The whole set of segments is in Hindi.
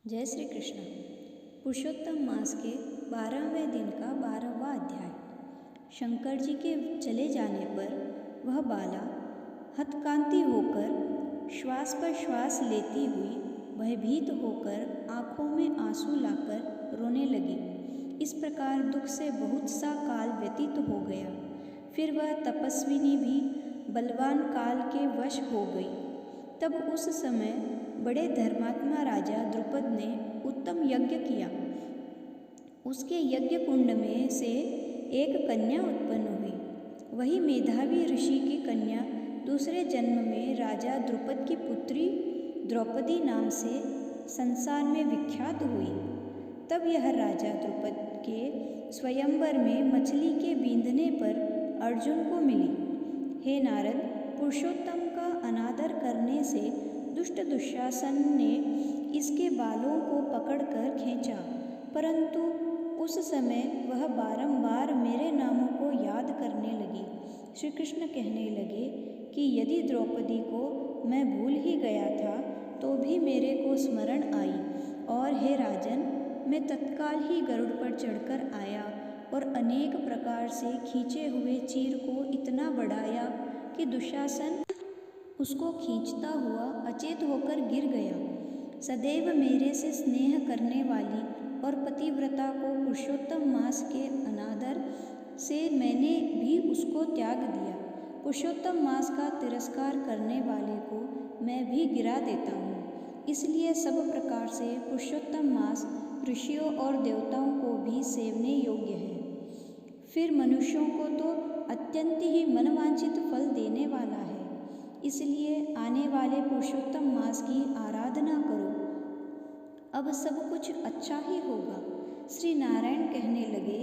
जय श्री कृष्ण। पुरुषोत्तम मास के 12वें दिन का 12वां अध्याय। शंकर जी के चले जाने पर वह बाला हतकांति होकर श्वास पर श्वास लेती हुई भयभीत होकर आँखों में आंसू लाकर रोने लगी। इस प्रकार दुख से बहुत सा काल व्यतीत हो गया। फिर वह तपस्विनी भी बलवान काल के वश हो गई। तब उस समय बड़े धर्मात्मा राजा द्रुपद ने उत्तम यज्ञ किया। उसके यज्ञ कुंड में से एक कन्या उत्पन्न हुई। वही मेधावी ऋषि की कन्या दूसरे जन्म में राजा द्रुपद की पुत्री द्रौपदी नाम से संसार में विख्यात हुई। तब यह राजा द्रुपद के स्वयंवर में मछली के बींधने पर अर्जुन को मिली। हे नारद, पुरुषोत्तम का अनादर करने से दुष्ट दुशासन ने इसके बालों को पकड़कर खींचा, परंतु उस समय वह बारंबार मेरे नामों को याद करने लगी। श्री कृष्ण कहने लगे कि यदि द्रौपदी को मैं भूल ही गया था तो भी मेरे को स्मरण आई, और हे राजन, मैं तत्काल ही गरुड़ पर चढ़कर आया और अनेक प्रकार से खींचे हुए चीर को इतना बढ़ाया कि दुशासन उसको खींचता हुआ अचेत होकर गिर गया। सदैव मेरे से स्नेह करने वाली और पतिव्रता को पुरुषोत्तम मास के अनादर से मैंने भी उसको त्याग दिया। पुरुषोत्तम मास का तिरस्कार करने वाले को मैं भी गिरा देता हूँ। इसलिए सब प्रकार से पुरुषोत्तम मास ऋषियों और देवताओं को भी सेवने योग्य है। फिर मनुष्यों को तो अत्यंत ही मनवांछित फल देने वाला है। इसलिए आने वाले पुरुषोत्तम मास की आराधना करो, अब सब कुछ अच्छा ही होगा। श्री नारायण कहने लगे।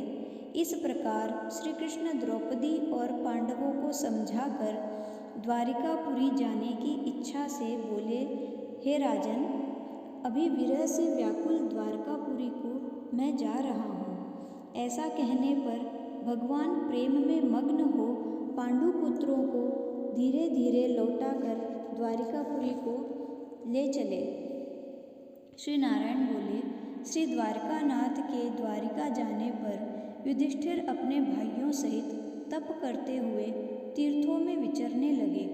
इस प्रकार श्री कृष्ण द्रौपदी और पांडवों को समझाकर द्वारिकापुरी जाने की इच्छा से बोले, हे राजन, अभी विरह से व्याकुल द्वारकापुरी को मैं जा रहा हूँ। ऐसा कहने पर भगवान प्रेम में मग्न हो पांडुपुत्रों को धीरे धीरे लौटाकर द्वारिकापुरी को ले चले। श्री नारायण बोले, श्री द्वारकानाथ के द्वारिका जाने पर युधिष्ठिर अपने भाइयों सहित तप करते हुए तीर्थों में विचरने लगे।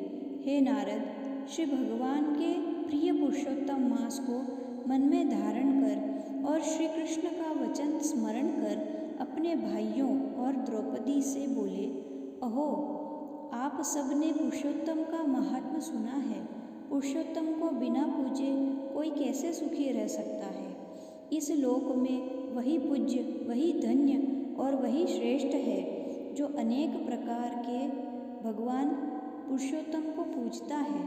हे नारद, श्री भगवान के प्रिय पुरुषोत्तम मास को मन में धारण कर और श्री कृष्ण का वचन स्मरण कर अपने भाइयों और द्रौपदी से बोले, अहो, आप सब ने पुरुषोत्तम का महात्म्य सुना है। पुरुषोत्तम को बिना पूजे कोई कैसे सुखी रह सकता है। इस लोक में वही पूज्य, वही धन्य और वही श्रेष्ठ है जो अनेक प्रकार के भगवान पुरुषोत्तम को पूजता है।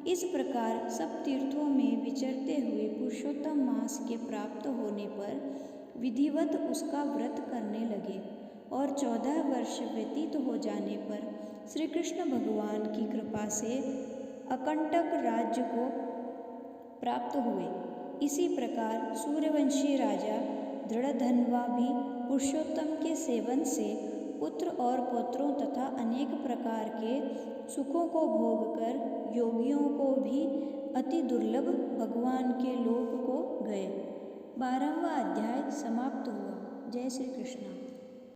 इस प्रकार सब तीर्थों में विचरते हुए पुरुषोत्तम मास के प्राप्त होने पर विधिवत उसका व्रत करने लगे, और 14 वर्ष व्यतीत हो जाने पर श्री कृष्ण भगवान की कृपा से अकंटक राज्य को प्राप्त हुए। इसी प्रकार सूर्यवंशी राजा दृढ़धन्वा भी पुरुषोत्तम के सेवन से पुत्र और पौत्रों तथा अनेक प्रकार के सुखों को भोग कर योगियों को भी अति दुर्लभ भगवान के लोक को गए। 12वां अध्याय समाप्त हुआ। जय श्री कृष्ण।